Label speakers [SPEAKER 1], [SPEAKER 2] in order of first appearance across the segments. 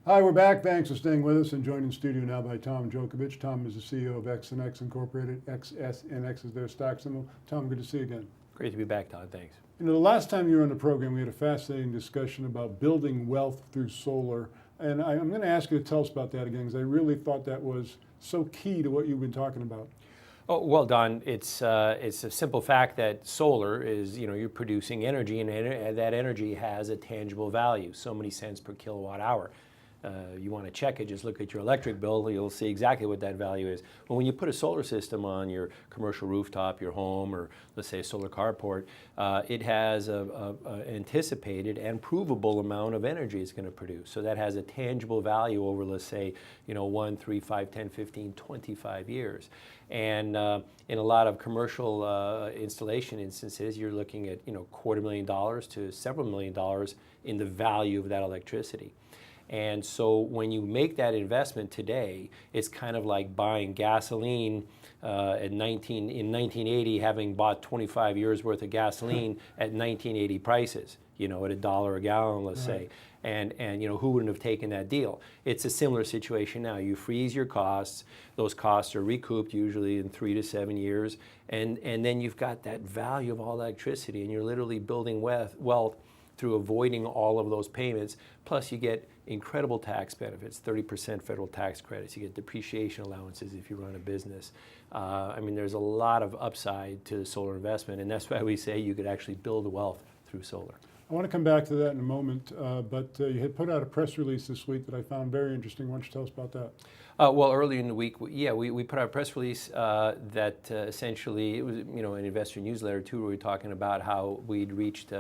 [SPEAKER 1] Hi, we're back. Thanks for staying with us and joined in studio now by Tom Djokovic. Tom is the CEO of XsunX Incorporated. XSNX is their stock symbol. Tom, good to see you again.
[SPEAKER 2] Great to be back, Todd. Thanks.
[SPEAKER 1] You know, the last time you were on the program, we had a fascinating discussion about building wealth through solar. And I'm going to ask you to tell us about that again, because I really thought that was so key to what you've been talking about.
[SPEAKER 2] Oh, well, Don, it's a simple fact that solar is, you're producing energy, and that energy has a tangible value, so many cents per kilowatt hour. You want to check it, just look at your electric bill, you'll see exactly what that value is. Well, when you put a solar system on your commercial rooftop, your home, or let's say a solar carport, it has an anticipated and provable amount of energy it's going to produce. So that has a tangible value over, let's say, 1, 3, 5, 10, 15, 25 years. And in a lot of commercial installation instances, you're looking at $250,000 to several $1,000,000 in the value of that electricity. And so when you make that investment today, it's kind of like buying gasoline in 1980, having bought 25 years worth of gasoline at 1980 prices, at $1 a gallon, let's say. And who wouldn't have taken that deal? It's a similar situation now. You freeze your costs. Those costs are recouped usually in 3 to 7 years. And then you've got that value of all electricity, and you're literally building wealth through avoiding all of those payments. Plus you get incredible tax benefits, 30% federal tax credits. You get depreciation allowances if you run a business. There's a lot of upside to the solar investment, and that's why we say you could actually build wealth through solar.
[SPEAKER 1] I want to come back to that in a moment, but you had put out a press release this week that I found very interesting. Why don't you tell us about that?
[SPEAKER 2] Well, earlier in the week, we put out a press release that essentially, it was an investor newsletter too, where we were talking about how we'd reached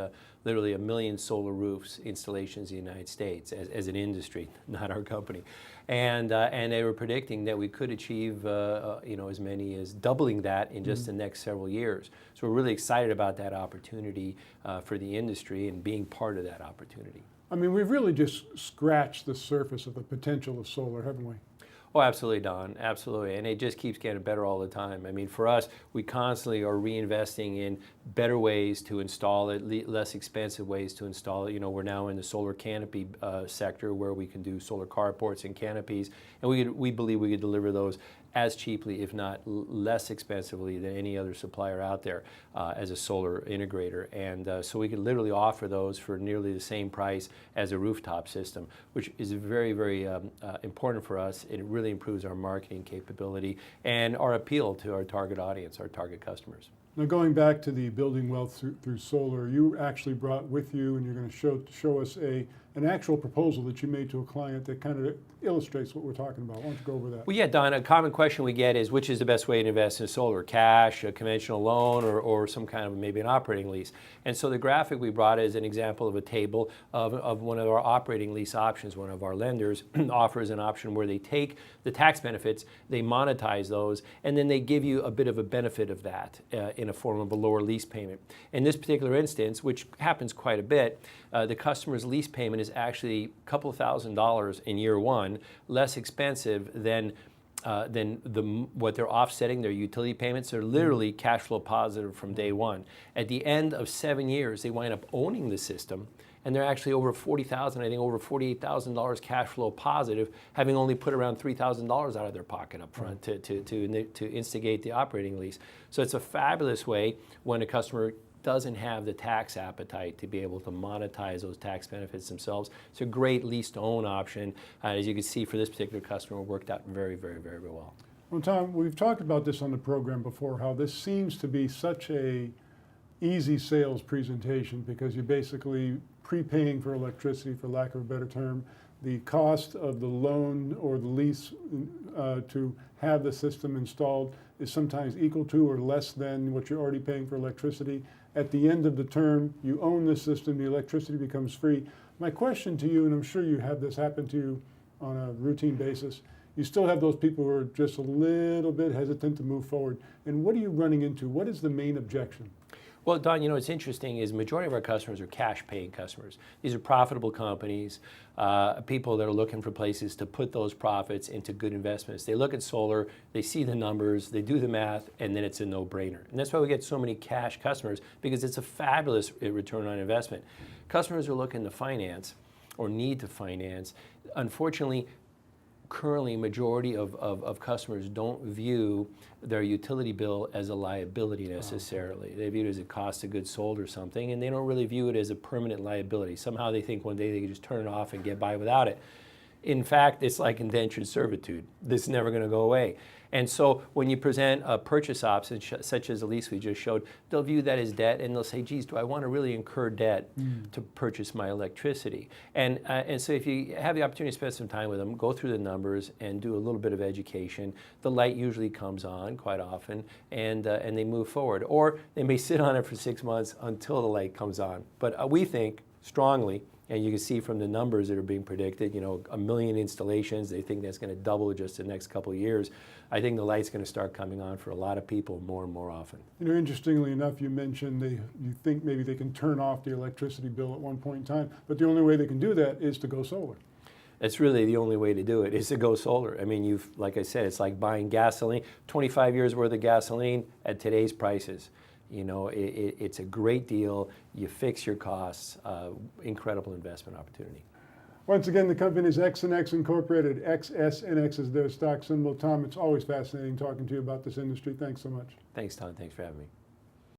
[SPEAKER 2] literally 1 million solar roofs installations in the United States as an industry, not our company. And they were predicting that we could achieve as many as doubling that in just the next several years. So we're really excited about that opportunity for the industry and being part of that opportunity.
[SPEAKER 1] We've really just scratched the surface of the potential of solar, haven't we?
[SPEAKER 2] Oh, absolutely, Don, absolutely. And it just keeps getting better all the time. For us, we constantly are reinvesting in better ways to install it, less expensive ways to install it. We're now in the solar canopy sector, where we can do solar carports and canopies, and we believe we could deliver those as cheaply, if not less expensively, than any other supplier out there as a solar integrator. And so we could literally offer those for nearly the same price as a rooftop system, which is very, very important for us. It really improves our marketing capability and our appeal to our target audience, our target customers.
[SPEAKER 1] Now, going back to the building wealth through solar, you actually brought with you, and you're going to show us an actual proposal that you made to a client that kind of illustrates what we're talking about. Why don't you go over that?
[SPEAKER 2] Well, yeah, Don, a common question we get is, which is the best way to invest in solar? Cash, a conventional loan, or some kind of maybe an operating lease? And so the graphic we brought is an example of a table of one of our operating lease options. One of our lenders offers an option where they take the tax benefits, they monetize those, and then they give you a bit of a benefit of that in a form of a lower lease payment. In this particular instance, which happens quite a bit, the customer's lease payment is actually a couple $1,000s in year one, less expensive than what they're offsetting their utility payments. They're literally cash flow positive from day one. At the end of 7 years, they wind up owning the system, and they're actually over $40,000, I think over $48,000 cash flow positive, having only put around $3,000 out of their pocket up front to instigate the operating lease. So it's a fabulous way when a customer doesn't have the tax appetite to be able to monetize those tax benefits themselves. It's a great lease-to-own option. As you can see, for this particular customer, it worked out very, very, very, very well.
[SPEAKER 1] Well, Tom, we've talked about this on the program before, how this seems to be such a easy sales presentation, because you're basically prepaying for electricity, for lack of a better term. The cost of the loan or the lease to have the system installed is sometimes equal to or less than what you're already paying for electricity. At the end of the term, you own the system, the electricity becomes free. My question to you, and I'm sure you have this happen to you on a routine basis, you still have those people who are just a little bit hesitant to move forward. And what are you running into? What is the main objection?
[SPEAKER 2] Well, Don, what's interesting is the majority of our customers are cash-paying customers. These are profitable companies, people that are looking for places to put those profits into good investments. They look at solar, they see the numbers, they do the math, and then it's a no-brainer. And that's why we get so many cash customers, because it's a fabulous return on investment. Customers are looking to finance, or need to finance. Unfortunately, currently, majority of customers don't view their utility bill as a liability necessarily. They view it as a cost of goods sold or something, and they don't really view it as a permanent liability. Somehow they think one day they can just turn it off and get by without it. In fact, it's like indentured servitude. This is never going to go away. And so when you present a purchase option such as the lease we just showed, they'll view that as debt, and they'll say, geez, do I want to really incur debt to purchase my electricity? And so if you have the opportunity to spend some time with them, go through the numbers and do a little bit of education, the light usually comes on quite often, and they move forward. Or they may sit on it for 6 months until the light comes on. But we think strongly, and you can see from the numbers that are being predicted, 1 million installations, they think that's going to double just in the next couple of years. I think the light's going to start coming on for a lot of people more and more often.
[SPEAKER 1] Interestingly enough, you mentioned you think maybe they can turn off the electricity bill at one point in time, but the only way they can do that is to go solar.
[SPEAKER 2] That's really the only way to do it, is to go solar. I mean, like I said, it's like buying gasoline, 25 years worth of gasoline at today's prices. It's a great deal. You fix your costs. Incredible investment opportunity.
[SPEAKER 1] Once again, the company is XsunX Incorporated. XSNX is their stock symbol. Tom, it's always fascinating talking to you about this industry. Thanks so much.
[SPEAKER 2] Thanks, Tom. Thanks for having me.